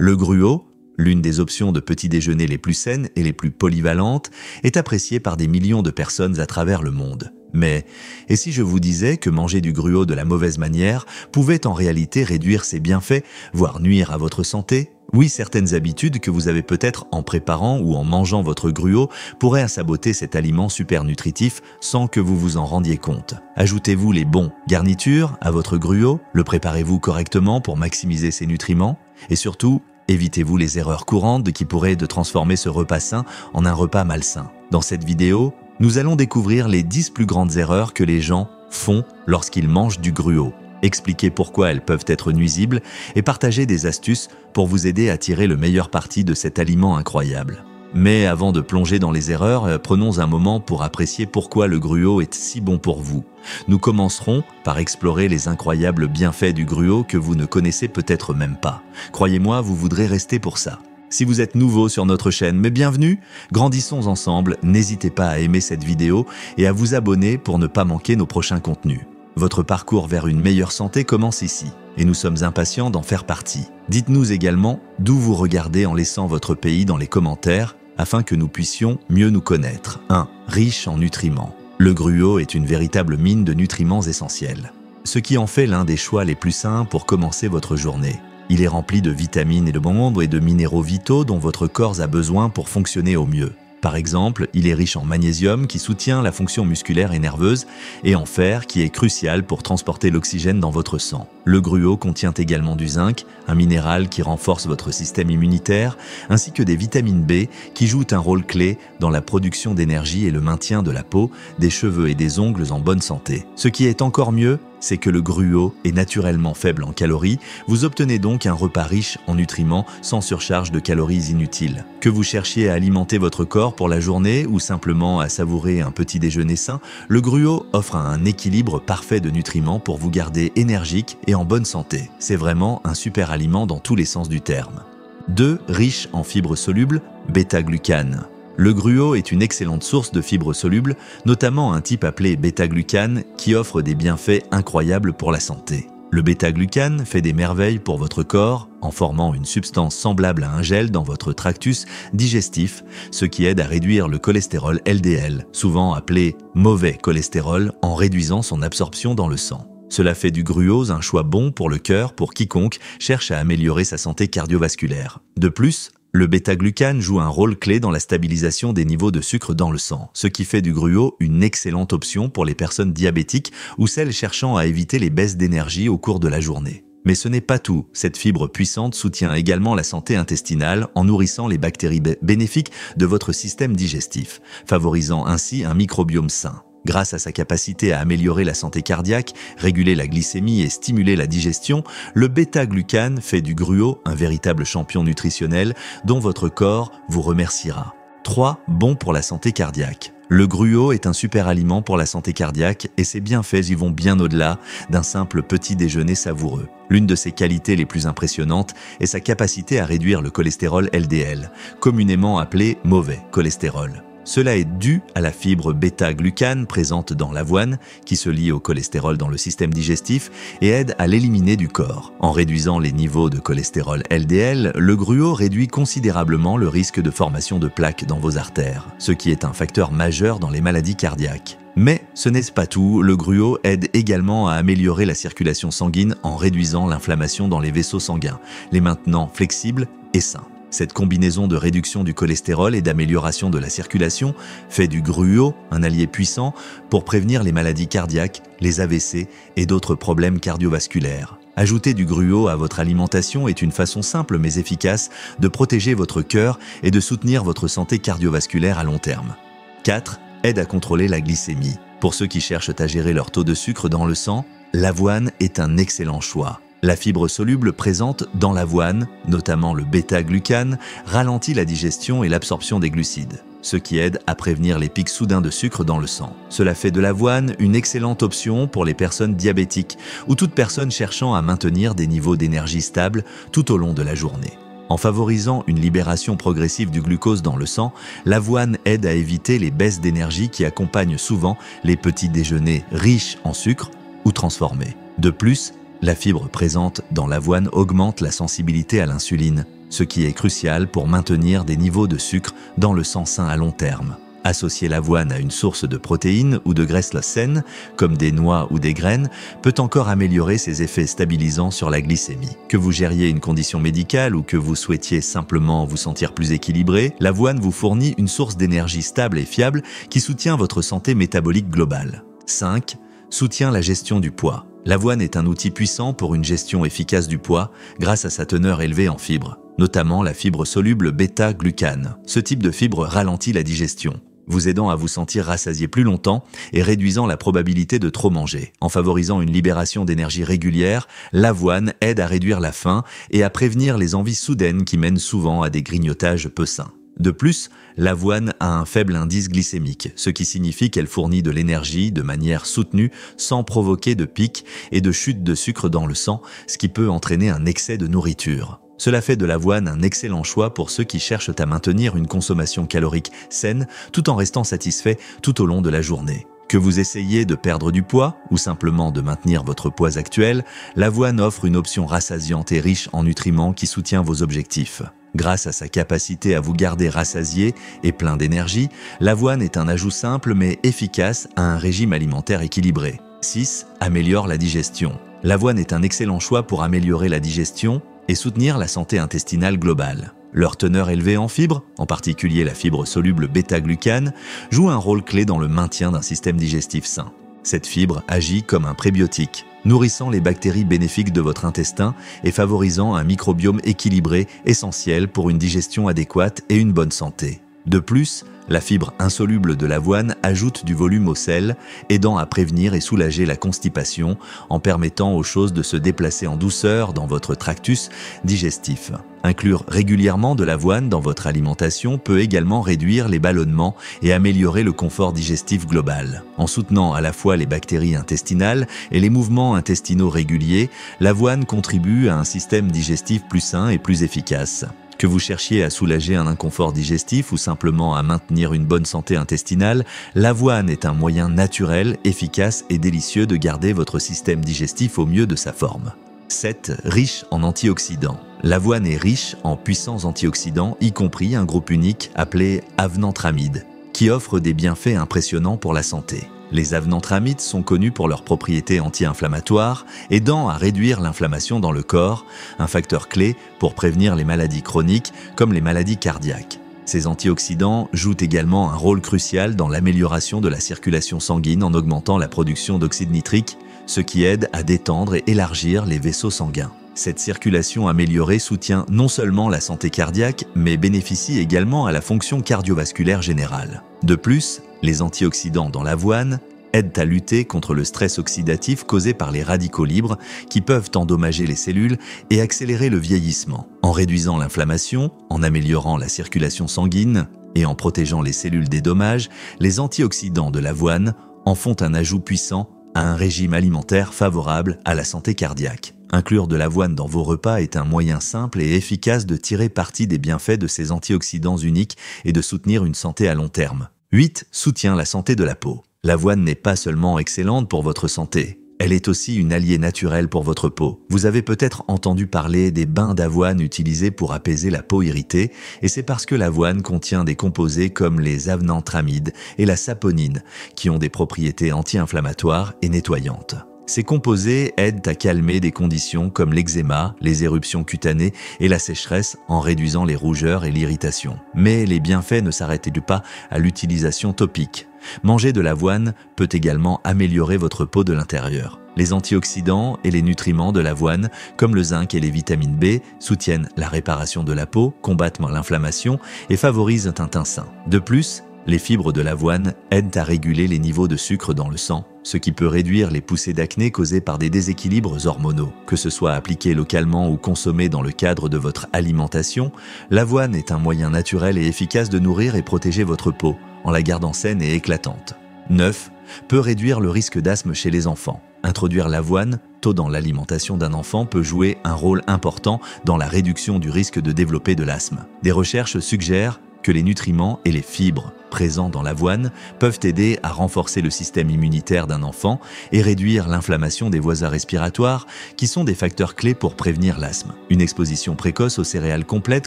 Le gruau, l'une des options de petit déjeuner les plus saines et les plus polyvalentes, est appréciée par des millions de personnes à travers le monde. Mais, et si je vous disais que manger du gruau de la mauvaise manière pouvait en réalité réduire ses bienfaits, voire nuire à votre santé? Oui, certaines habitudes que vous avez peut-être en préparant ou en mangeant votre gruau pourraient saboter cet aliment super nutritif sans que vous vous en rendiez compte. Ajoutez-vous les bons garnitures à votre gruau, le préparez-vous correctement pour maximiser ses nutriments et surtout, évitez-vous les erreurs courantes qui pourraient transformer ce repas sain en un repas malsain. Dans cette vidéo, nous allons découvrir les 10 plus grandes erreurs que les gens font lorsqu'ils mangent du gruau, expliquer pourquoi elles peuvent être nuisibles et partager des astuces pour vous aider à tirer le meilleur parti de cet aliment incroyable. Mais avant de plonger dans les erreurs, prenons un moment pour apprécier pourquoi le gruau est si bon pour vous. Nous commencerons par explorer les incroyables bienfaits du gruau que vous ne connaissez peut-être même pas. Croyez-moi, vous voudrez rester pour ça. Si vous êtes nouveau sur notre chaîne, mais bienvenue, grandissons ensemble, n'hésitez pas à aimer cette vidéo et à vous abonner pour ne pas manquer nos prochains contenus. Votre parcours vers une meilleure santé commence ici, et nous sommes impatients d'en faire partie. Dites-nous également d'où vous regardez en laissant votre pays dans les commentaires, afin que nous puissions mieux nous connaître. 1. Riche en nutriments. Le gruau est une véritable mine de nutriments essentiels, ce qui en fait l'un des choix les plus sains pour commencer votre journée. Il est rempli de vitamines et de bonbons et de minéraux vitaux dont votre corps a besoin pour fonctionner au mieux. Par exemple, il est riche en magnésium qui soutient la fonction musculaire et nerveuse et en fer qui est crucial pour transporter l'oxygène dans votre sang. Le gruau contient également du zinc, un minéral qui renforce votre système immunitaire, ainsi que des vitamines B qui jouent un rôle clé dans la production d'énergie et le maintien de la peau, des cheveux et des ongles en bonne santé. Ce qui est encore mieux, c'est que le gruau est naturellement faible en calories, vous obtenez donc un repas riche en nutriments sans surcharge de calories inutiles. Que vous cherchiez à alimenter votre corps pour la journée ou simplement à savourer un petit déjeuner sain, le gruau offre un équilibre parfait de nutriments pour vous garder énergique et en bonne santé. C'est vraiment un super aliment dans tous les sens du terme. 2. Riche en fibres solubles, bêta-glucane. Le gruau est une excellente source de fibres solubles, notamment un type appelé bêta-glucane qui offre des bienfaits incroyables pour la santé. Le bêta-glucane fait des merveilles pour votre corps en formant une substance semblable à un gel dans votre tractus digestif, ce qui aide à réduire le cholestérol LDL, souvent appelé mauvais cholestérol, en réduisant son absorption dans le sang. Cela fait du gruau un choix bon pour le cœur pour quiconque cherche à améliorer sa santé cardiovasculaire. De plus, le bêta-glucane joue un rôle clé dans la stabilisation des niveaux de sucre dans le sang, ce qui fait du gruau une excellente option pour les personnes diabétiques ou celles cherchant à éviter les baisses d'énergie au cours de la journée. Mais ce n'est pas tout, cette fibre puissante soutient également la santé intestinale en nourrissant les bactéries bénéfiques de votre système digestif, favorisant ainsi un microbiome sain. Grâce à sa capacité à améliorer la santé cardiaque, réguler la glycémie et stimuler la digestion, le bêta-glucane fait du gruau un véritable champion nutritionnel dont votre corps vous remerciera. 3. Bon pour la santé cardiaque. Le gruau est un super aliment pour la santé cardiaque et ses bienfaits y vont bien au-delà d'un simple petit déjeuner savoureux. L'une de ses qualités les plus impressionnantes est sa capacité à réduire le cholestérol LDL, communément appelé mauvais cholestérol. Cela est dû à la fibre bêta-glucane présente dans l'avoine, qui se lie au cholestérol dans le système digestif et aide à l'éliminer du corps. En réduisant les niveaux de cholestérol LDL, le gruau réduit considérablement le risque de formation de plaques dans vos artères, ce qui est un facteur majeur dans les maladies cardiaques. Mais ce n'est pas tout, le gruau aide également à améliorer la circulation sanguine en réduisant l'inflammation dans les vaisseaux sanguins, les maintenant flexibles et sains. Cette combinaison de réduction du cholestérol et d'amélioration de la circulation fait du gruau un allié puissant pour prévenir les maladies cardiaques, les AVC et d'autres problèmes cardiovasculaires. Ajouter du gruau à votre alimentation est une façon simple mais efficace de protéger votre cœur et de soutenir votre santé cardiovasculaire à long terme. 4. Aide à contrôler la glycémie. Pour ceux qui cherchent à gérer leur taux de sucre dans le sang, l'avoine est un excellent choix. La fibre soluble présente dans l'avoine, notamment le bêta-glucane, ralentit la digestion et l'absorption des glucides, ce qui aide à prévenir les pics soudains de sucre dans le sang. Cela fait de l'avoine une excellente option pour les personnes diabétiques ou toute personne cherchant à maintenir des niveaux d'énergie stables tout au long de la journée. En favorisant une libération progressive du glucose dans le sang, l'avoine aide à éviter les baisses d'énergie qui accompagnent souvent les petits déjeuners riches en sucre ou transformés. De plus, la fibre présente dans l'avoine augmente la sensibilité à l'insuline, ce qui est crucial pour maintenir des niveaux de sucre dans le sang sain à long terme. Associer l'avoine à une source de protéines ou de graisses saines, comme des noix ou des graines, peut encore améliorer ses effets stabilisants sur la glycémie. Que vous gériez une condition médicale ou que vous souhaitiez simplement vous sentir plus équilibré, l'avoine vous fournit une source d'énergie stable et fiable qui soutient votre santé métabolique globale. 5. Soutient la gestion du poids. L'avoine est un outil puissant pour une gestion efficace du poids grâce à sa teneur élevée en fibres, notamment la fibre soluble bêta-glucane. Ce type de fibre ralentit la digestion, vous aidant à vous sentir rassasié plus longtemps et réduisant la probabilité de trop manger. En favorisant une libération d'énergie régulière, l'avoine aide à réduire la faim et à prévenir les envies soudaines qui mènent souvent à des grignotages peu sains. De plus, l'avoine a un faible indice glycémique, ce qui signifie qu'elle fournit de l'énergie de manière soutenue sans provoquer de pics et de chutes de sucre dans le sang, ce qui peut entraîner un excès de nourriture. Cela fait de l'avoine un excellent choix pour ceux qui cherchent à maintenir une consommation calorique saine tout en restant satisfaits tout au long de la journée. Que vous essayez de perdre du poids ou simplement de maintenir votre poids actuel, l'avoine offre une option rassasiante et riche en nutriments qui soutient vos objectifs. Grâce à sa capacité à vous garder rassasié et plein d'énergie, l'avoine est un ajout simple mais efficace à un régime alimentaire équilibré. 6. Améliore la digestion. L'avoine est un excellent choix pour améliorer la digestion et soutenir la santé intestinale globale. Leur teneur élevée en fibres, en particulier la fibre soluble bêta-glucane, joue un rôle clé dans le maintien d'un système digestif sain. Cette fibre agit comme un prébiotique, nourrissant les bactéries bénéfiques de votre intestin et favorisant un microbiome équilibré essentiel pour une digestion adéquate et une bonne santé. De plus, la fibre insoluble de l'avoine ajoute du volume au sel, aidant à prévenir et soulager la constipation en permettant aux choses de se déplacer en douceur dans votre tractus digestif. Inclure régulièrement de l'avoine dans votre alimentation peut également réduire les ballonnements et améliorer le confort digestif global. En soutenant à la fois les bactéries intestinales et les mouvements intestinaux réguliers, l'avoine contribue à un système digestif plus sain et plus efficace. Que vous cherchiez à soulager un inconfort digestif ou simplement à maintenir une bonne santé intestinale, l'avoine est un moyen naturel, efficace et délicieux de garder votre système digestif au mieux de sa forme. 7. Riche en antioxydants. L'avoine est riche en puissants antioxydants, y compris un groupe unique appelé avenantramide, qui offre des bienfaits impressionnants pour la santé. Les avenantramides sont connus pour leurs propriétés anti-inflammatoires, aidant à réduire l'inflammation dans le corps, un facteur clé pour prévenir les maladies chroniques comme les maladies cardiaques. Ces antioxydants jouent également un rôle crucial dans l'amélioration de la circulation sanguine en augmentant la production d'oxyde nitrique, ce qui aide à détendre et élargir les vaisseaux sanguins. Cette circulation améliorée soutient non seulement la santé cardiaque, mais bénéficie également à la fonction cardiovasculaire générale. De plus, les antioxydants dans l'avoine aident à lutter contre le stress oxydatif causé par les radicaux libres qui peuvent endommager les cellules et accélérer le vieillissement. En réduisant l'inflammation, en améliorant la circulation sanguine et en protégeant les cellules des dommages, les antioxydants de l'avoine en font un ajout puissant à un régime alimentaire favorable à la santé cardiaque. Inclure de l'avoine dans vos repas est un moyen simple et efficace de tirer parti des bienfaits de ces antioxydants uniques et de soutenir une santé à long terme. 8. Soutient la santé de la peau. L'avoine n'est pas seulement excellente pour votre santé, elle est aussi une alliée naturelle pour votre peau. Vous avez peut-être entendu parler des bains d'avoine utilisés pour apaiser la peau irritée, et c'est parce que l'avoine contient des composés comme les avenantramides et la saponine, qui ont des propriétés anti-inflammatoires et nettoyantes. Ces composés aident à calmer des conditions comme l'eczéma, les éruptions cutanées et la sécheresse en réduisant les rougeurs et l'irritation. Mais les bienfaits ne s'arrêtent pas à l'utilisation topique. Manger de l'avoine peut également améliorer votre peau de l'intérieur. Les antioxydants et les nutriments de l'avoine, comme le zinc et les vitamines B, soutiennent la réparation de la peau, combattent l'inflammation et favorisent un teint sain. De plus, les fibres de l'avoine aident à réguler les niveaux de sucre dans le sang, ce qui peut réduire les poussées d'acné causées par des déséquilibres hormonaux. Que ce soit appliqué localement ou consommé dans le cadre de votre alimentation, l'avoine est un moyen naturel et efficace de nourrir et protéger votre peau, en la gardant saine et éclatante. 9. Peut réduire le risque d'asthme chez les enfants. Introduire l'avoine tôt dans l'alimentation d'un enfant peut jouer un rôle important dans la réduction du risque de développer de l'asthme. Des recherches suggèrent que les nutriments et les fibres présents dans l'avoine peuvent aider à renforcer le système immunitaire d'un enfant et réduire l'inflammation des voies respiratoires, qui sont des facteurs clés pour prévenir l'asthme. Une exposition précoce aux céréales complètes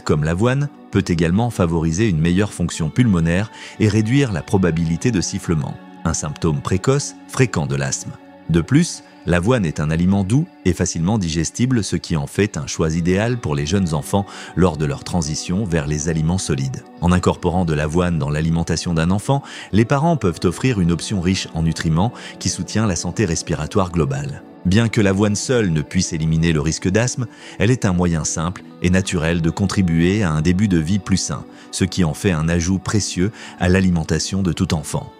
comme l'avoine peut également favoriser une meilleure fonction pulmonaire et réduire la probabilité de sifflement, un symptôme précoce fréquent de l'asthme. De plus, l'avoine est un aliment doux et facilement digestible, ce qui en fait un choix idéal pour les jeunes enfants lors de leur transition vers les aliments solides. En incorporant de l'avoine dans l'alimentation d'un enfant, les parents peuvent offrir une option riche en nutriments qui soutient la santé respiratoire globale. Bien que l'avoine seule ne puisse éliminer le risque d'asthme, elle est un moyen simple et naturel de contribuer à un début de vie plus sain, ce qui en fait un ajout précieux à l'alimentation de tout enfant.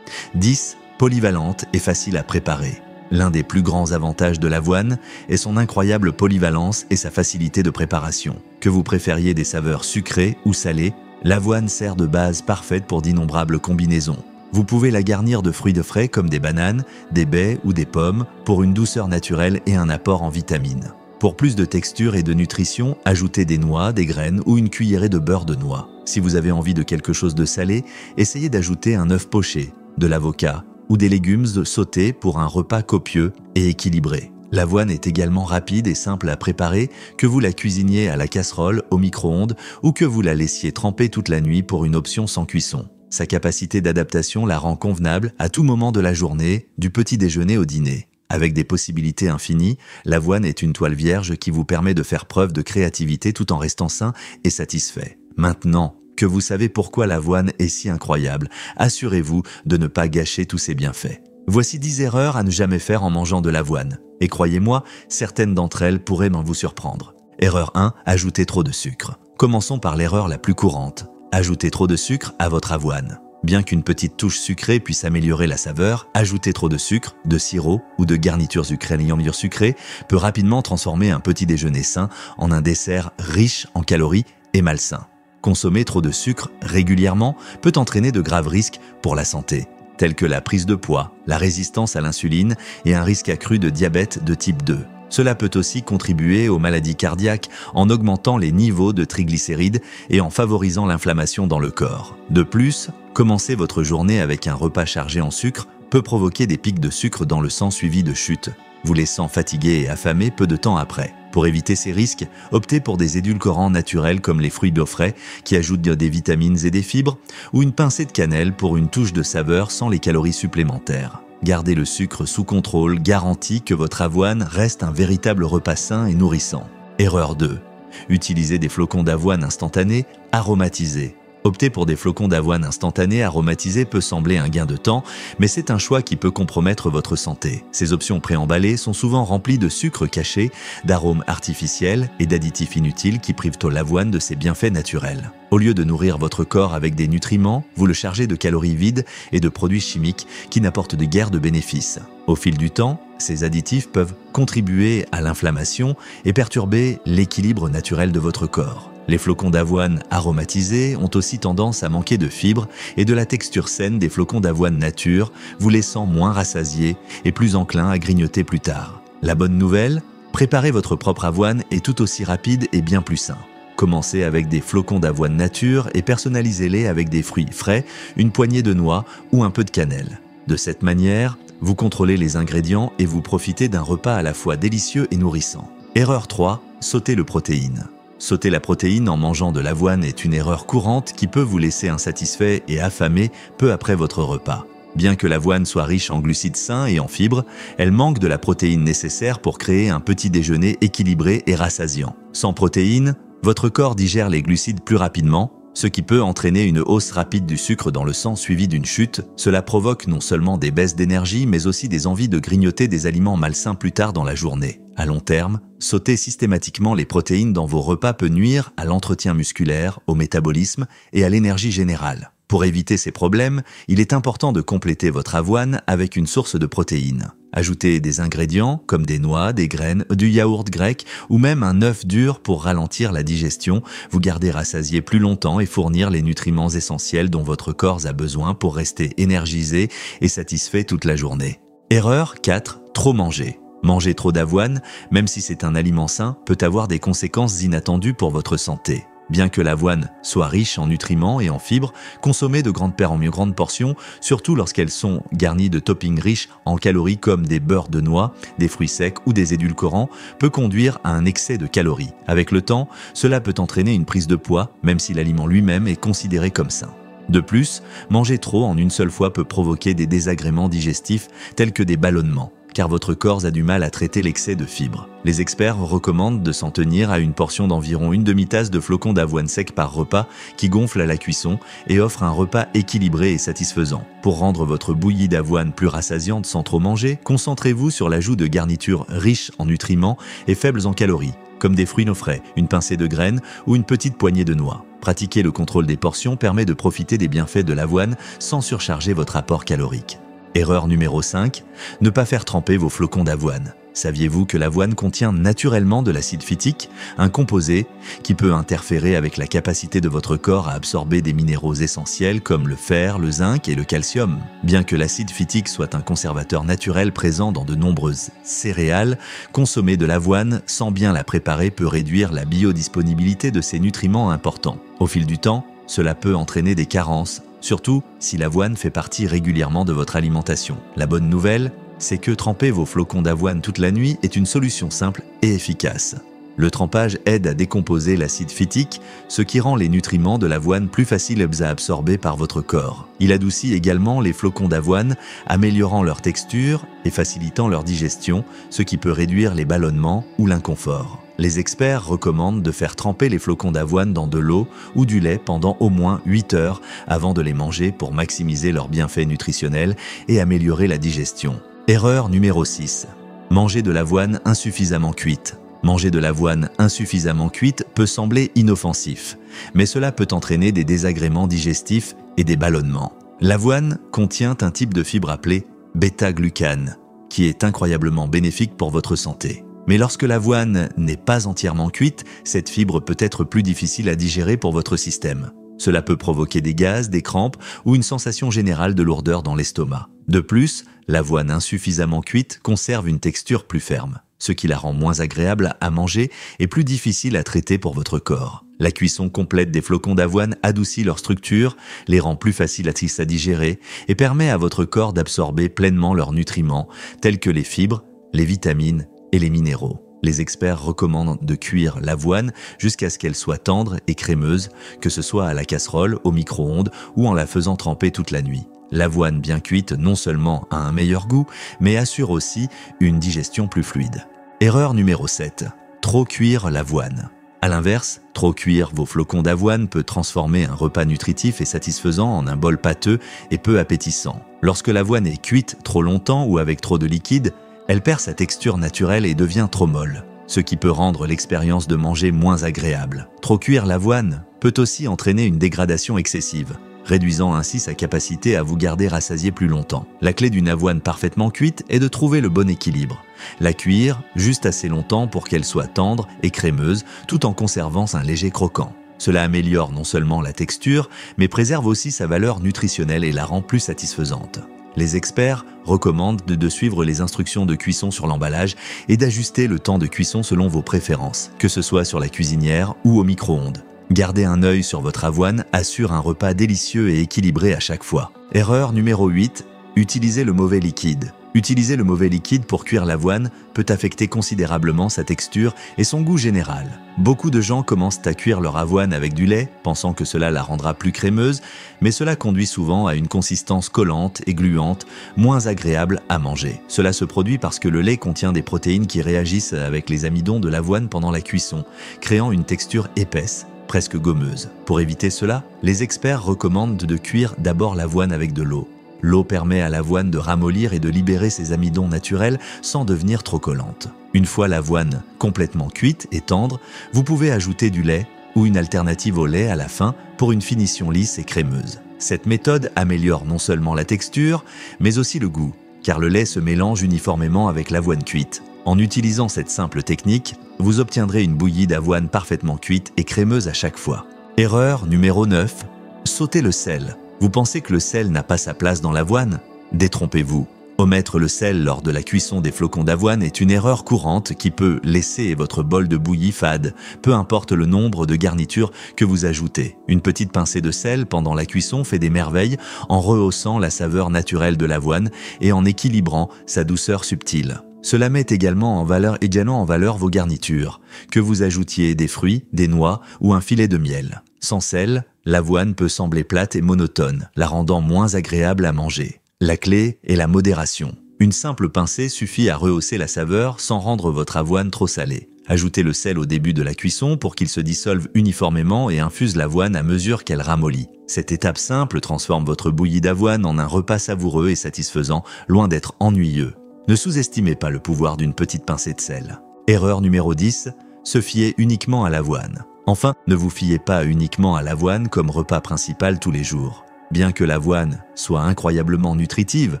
10. Polyvalente et facile à préparer. L'un des plus grands avantages de l'avoine est son incroyable polyvalence et sa facilité de préparation. Que vous préfériez des saveurs sucrées ou salées, l'avoine sert de base parfaite pour d'innombrables combinaisons. Vous pouvez la garnir de fruits de frais comme des bananes, des baies ou des pommes pour une douceur naturelle et un apport en vitamines. Pour plus de texture et de nutrition, ajoutez des noix, des graines ou une cuillerée de beurre de noix. Si vous avez envie de quelque chose de salé, essayez d'ajouter un œuf poché, de l'avocat ou des légumes sautés pour un repas copieux et équilibré. L'avoine est également rapide et simple à préparer, que vous la cuisiniez à la casserole, au micro-ondes ou que vous la laissiez tremper toute la nuit pour une option sans cuisson. Sa capacité d'adaptation la rend convenable à tout moment de la journée, du petit déjeuner au dîner. Avec des possibilités infinies, l'avoine est une toile vierge qui vous permet de faire preuve de créativité tout en restant sain et satisfait. Maintenant que vous savez pourquoi l'avoine est si incroyable, assurez-vous de ne pas gâcher tous ses bienfaits. Voici 10 erreurs à ne jamais faire en mangeant de l'avoine. Et croyez-moi, certaines d'entre elles pourraient vous surprendre. Erreur 1, ajoutez trop de sucre. Commençons par l'erreur la plus courante. Ajoutez trop de sucre à votre avoine. Bien qu'une petite touche sucrée puisse améliorer la saveur, ajouter trop de sucre, de sirop ou de garnitures ukrainiennes sucrées peut rapidement transformer un petit déjeuner sain en un dessert riche en calories et malsain. Consommer trop de sucre régulièrement peut entraîner de graves risques pour la santé, tels que la prise de poids, la résistance à l'insuline et un risque accru de diabète de type 2. Cela peut aussi contribuer aux maladies cardiaques en augmentant les niveaux de triglycérides et en favorisant l'inflammation dans le corps. De plus, commencer votre journée avec un repas chargé en sucre peut provoquer des pics de sucre dans le sang suivis de chutes, vous laissant fatigué et affamé peu de temps après. Pour éviter ces risques, optez pour des édulcorants naturels comme les fruits d'eau frais qui ajoutent des vitamines et des fibres, ou une pincée de cannelle pour une touche de saveur sans les calories supplémentaires. Gardez le sucre sous contrôle garantit que votre avoine reste un véritable repas sain et nourrissant. Erreur 2. Utilisez des flocons d'avoine instantanés aromatisés. Opter pour des flocons d'avoine instantanés aromatisés peut sembler un gain de temps, mais c'est un choix qui peut compromettre votre santé. Ces options préemballées sont souvent remplies de sucre caché, d'arômes artificiels et d'additifs inutiles qui privent l'avoine de ses bienfaits naturels. Au lieu de nourrir votre corps avec des nutriments, vous le chargez de calories vides et de produits chimiques qui n'apportent guère de bénéfices. Au fil du temps, ces additifs peuvent contribuer à l'inflammation et perturber l'équilibre naturel de votre corps. Les flocons d'avoine aromatisés ont aussi tendance à manquer de fibres et de la texture saine des flocons d'avoine nature, vous laissant moins rassasié et plus enclin à grignoter plus tard. La bonne nouvelle, préparer votre propre avoine est tout aussi rapide et bien plus sain. Commencez avec des flocons d'avoine nature et personnalisez-les avec des fruits frais, une poignée de noix ou un peu de cannelle. De cette manière, vous contrôlez les ingrédients et vous profitez d'un repas à la fois délicieux et nourrissant. Erreur 3, sautez le protéine. Sauter la protéine en mangeant de l'avoine est une erreur courante qui peut vous laisser insatisfait et affamé peu après votre repas. Bien que l'avoine soit riche en glucides sains et en fibres, elle manque de la protéine nécessaire pour créer un petit déjeuner équilibré et rassasiant. Sans protéines, votre corps digère les glucides plus rapidement, ce qui peut entraîner une hausse rapide du sucre dans le sang suivie d'une chute. Cela provoque non seulement des baisses d'énergie, mais aussi des envies de grignoter des aliments malsains plus tard dans la journée. À long terme, sauter systématiquement les protéines dans vos repas peut nuire à l'entretien musculaire, au métabolisme et à l'énergie générale. Pour éviter ces problèmes, il est important de compléter votre avoine avec une source de protéines. Ajoutez des ingrédients comme des noix, des graines, du yaourt grec ou même un œuf dur pour ralentir la digestion, vous garder rassasié plus longtemps et fournir les nutriments essentiels dont votre corps a besoin pour rester énergisé et satisfait toute la journée. Erreur 4. Trop manger. Manger trop d'avoine, même si c'est un aliment sain, peut avoir des conséquences inattendues pour votre santé. Bien que l'avoine soit riche en nutriments et en fibres, consommer de grande paire en mieux grande portion, surtout lorsqu'elles sont garnies de toppings riches en calories comme des beurres de noix, des fruits secs ou des édulcorants, peut conduire à un excès de calories. Avec le temps, cela peut entraîner une prise de poids, même si l'aliment lui-même est considéré comme sain. De plus, manger trop en une seule fois peut provoquer des désagréments digestifs tels que des ballonnements, car votre corps a du mal à traiter l'excès de fibres. Les experts recommandent de s'en tenir à une portion d'environ une demi-tasse de flocons d'avoine sec par repas qui gonfle à la cuisson et offre un repas équilibré et satisfaisant. Pour rendre votre bouillie d'avoine plus rassasiante sans trop manger, concentrez-vous sur l'ajout de garnitures riches en nutriments et faibles en calories, comme des fruits non frais, une pincée de graines ou une petite poignée de noix. Pratiquer le contrôle des portions permet de profiter des bienfaits de l'avoine sans surcharger votre apport calorique. Erreur numéro 5, ne pas faire tremper vos flocons d'avoine. Saviez-vous que l'avoine contient naturellement de l'acide phytique, un composé qui peut interférer avec la capacité de votre corps à absorber des minéraux essentiels comme le fer, le zinc et le calcium? Bien que l'acide phytique soit un conservateur naturel présent dans de nombreuses céréales, consommer de l'avoine sans bien la préparer peut réduire la biodisponibilité de ces nutriments importants. Au fil du temps, cela peut entraîner des carences, surtout si l'avoine fait partie régulièrement de votre alimentation. La bonne nouvelle, c'est que tremper vos flocons d'avoine toute la nuit est une solution simple et efficace. Le trempage aide à décomposer l'acide phytique, ce qui rend les nutriments de l'avoine plus faciles à absorber par votre corps. Il adoucit également les flocons d'avoine, améliorant leur texture et facilitant leur digestion, ce qui peut réduire les ballonnements ou l'inconfort. Les experts recommandent de faire tremper les flocons d'avoine dans de l'eau ou du lait pendant au moins 8 heures avant de les manger pour maximiser leurs bienfaits nutritionnels et améliorer la digestion. Erreur numéro 6. Manger de l'avoine insuffisamment cuite. Manger de l'avoine insuffisamment cuite peut sembler inoffensif, mais cela peut entraîner des désagréments digestifs et des ballonnements. L'avoine contient un type de fibre appelé bêta-glucane, qui est incroyablement bénéfique pour votre santé. Mais lorsque l'avoine n'est pas entièrement cuite, cette fibre peut être plus difficile à digérer pour votre système. Cela peut provoquer des gaz, des crampes ou une sensation générale de lourdeur dans l'estomac. De plus, l'avoine insuffisamment cuite conserve une texture plus ferme, ce qui la rend moins agréable à manger et plus difficile à traiter pour votre corps. La cuisson complète des flocons d'avoine adoucit leur structure, les rend plus faciles à digérer et permet à votre corps d'absorber pleinement leurs nutriments, tels que les fibres, les vitamines et les minéraux. Les experts recommandent de cuire l'avoine jusqu'à ce qu'elle soit tendre et crémeuse, que ce soit à la casserole, au micro-ondes ou en la faisant tremper toute la nuit. L'avoine bien cuite non seulement a un meilleur goût, mais assure aussi une digestion plus fluide. Erreur numéro 7. Trop cuire l'avoine. A l'inverse, trop cuire vos flocons d'avoine peut transformer un repas nutritif et satisfaisant en un bol pâteux et peu appétissant. Lorsque l'avoine est cuite trop longtemps ou avec trop de liquide, elle perd sa texture naturelle et devient trop molle, ce qui peut rendre l'expérience de manger moins agréable. Trop cuire l'avoine peut aussi entraîner une dégradation excessive, réduisant ainsi sa capacité à vous garder rassasié plus longtemps. La clé d'une avoine parfaitement cuite est de trouver le bon équilibre. La cuire juste assez longtemps pour qu'elle soit tendre et crémeuse, tout en conservant un léger croquant. Cela améliore non seulement la texture, mais préserve aussi sa valeur nutritionnelle et la rend plus satisfaisante. Les experts recommandent de suivre les instructions de cuisson sur l'emballage et d'ajuster le temps de cuisson selon vos préférences, que ce soit sur la cuisinière ou au micro-ondes. Garder un œil sur votre avoine assure un repas délicieux et équilibré à chaque fois. Erreur numéro 8, utilisez le mauvais liquide. Utiliser le mauvais liquide pour cuire l'avoine peut affecter considérablement sa texture et son goût général. Beaucoup de gens commencent à cuire leur avoine avec du lait, pensant que cela la rendra plus crémeuse, mais cela conduit souvent à une consistance collante et gluante, moins agréable à manger. Cela se produit parce que le lait contient des protéines qui réagissent avec les amidons de l'avoine pendant la cuisson, créant une texture épaisse, presque gommeuse. Pour éviter cela, les experts recommandent de cuire d'abord l'avoine avec de l'eau. L'eau permet à l'avoine de ramollir et de libérer ses amidons naturels sans devenir trop collante. Une fois l'avoine complètement cuite et tendre, vous pouvez ajouter du lait ou une alternative au lait à la fin pour une finition lisse et crémeuse. Cette méthode améliore non seulement la texture, mais aussi le goût, car le lait se mélange uniformément avec l'avoine cuite. En utilisant cette simple technique, vous obtiendrez une bouillie d'avoine parfaitement cuite et crémeuse à chaque fois. Erreur numéro 9, sautez le sel. Vous pensez que le sel n'a pas sa place dans l'avoine? Détrompez-vous. Omettre le sel lors de la cuisson des flocons d'avoine est une erreur courante qui peut laisser votre bol de bouillie fade, peu importe le nombre de garnitures que vous ajoutez. Une petite pincée de sel pendant la cuisson fait des merveilles en rehaussant la saveur naturelle de l'avoine et en équilibrant sa douceur subtile. Cela met également en valeur vos garnitures, que vous ajoutiez des fruits, des noix ou un filet de miel. Sans sel, l'avoine peut sembler plate et monotone, la rendant moins agréable à manger. La clé est la modération. Une simple pincée suffit à rehausser la saveur sans rendre votre avoine trop salée. Ajoutez le sel au début de la cuisson pour qu'il se dissolve uniformément et infuse l'avoine à mesure qu'elle ramollit. Cette étape simple transforme votre bouillie d'avoine en un repas savoureux et satisfaisant, loin d'être ennuyeux. Ne sous-estimez pas le pouvoir d'une petite pincée de sel. Erreur numéro 10, se fier uniquement à l'avoine. Enfin, ne vous fiez pas uniquement à l'avoine comme repas principal tous les jours. Bien que l'avoine soit incroyablement nutritive,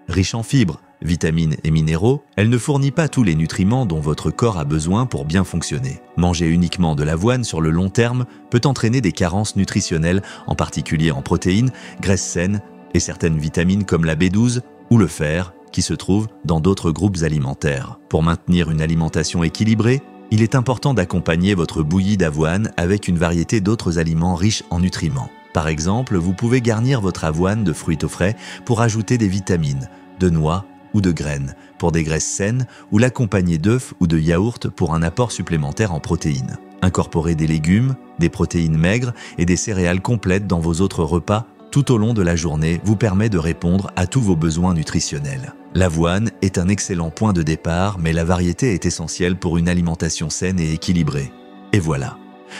riche en fibres, vitamines et minéraux, elle ne fournit pas tous les nutriments dont votre corps a besoin pour bien fonctionner. Manger uniquement de l'avoine sur le long terme peut entraîner des carences nutritionnelles, en particulier en protéines, graisses saines et certaines vitamines comme la B12 ou le fer, qui se trouvent dans d'autres groupes alimentaires. Pour maintenir une alimentation équilibrée, il est important d'accompagner votre bouillie d'avoine avec une variété d'autres aliments riches en nutriments. Par exemple, vous pouvez garnir votre avoine de fruits au frais pour ajouter des vitamines, de noix ou de graines, pour des graisses saines, ou l'accompagner d'œufs ou de yaourts pour un apport supplémentaire en protéines. Incorporer des légumes, des protéines maigres et des céréales complètes dans vos autres repas tout au long de la journée vous permet de répondre à tous vos besoins nutritionnels. L'avoine est un excellent point de départ, mais la variété est essentielle pour une alimentation saine et équilibrée. Et voilà,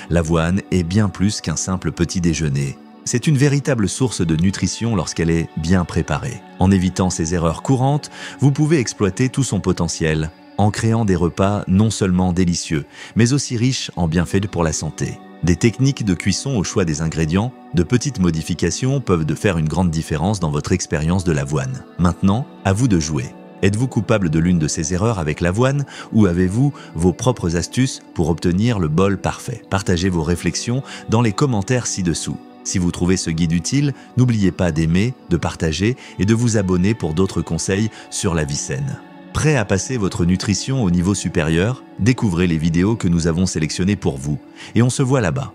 l'avoine est bien plus qu'un simple petit déjeuner. C'est une véritable source de nutrition lorsqu'elle est bien préparée. En évitant ces erreurs courantes, vous pouvez exploiter tout son potentiel en créant des repas non seulement délicieux, mais aussi riches en bienfaits pour la santé. Des techniques de cuisson au choix des ingrédients, de petites modifications peuvent faire une grande différence dans votre expérience de l'avoine. Maintenant, à vous de jouer. Êtes-vous coupable de l'une de ces erreurs avec l'avoine ou avez-vous vos propres astuces pour obtenir le bol parfait? Partagez vos réflexions dans les commentaires ci-dessous. Si vous trouvez ce guide utile, n'oubliez pas d'aimer, de partager et de vous abonner pour d'autres conseils sur la vie saine. Prêt à passer votre nutrition au niveau supérieur? Découvrez les vidéos que nous avons sélectionnées pour vous et on se voit là-bas.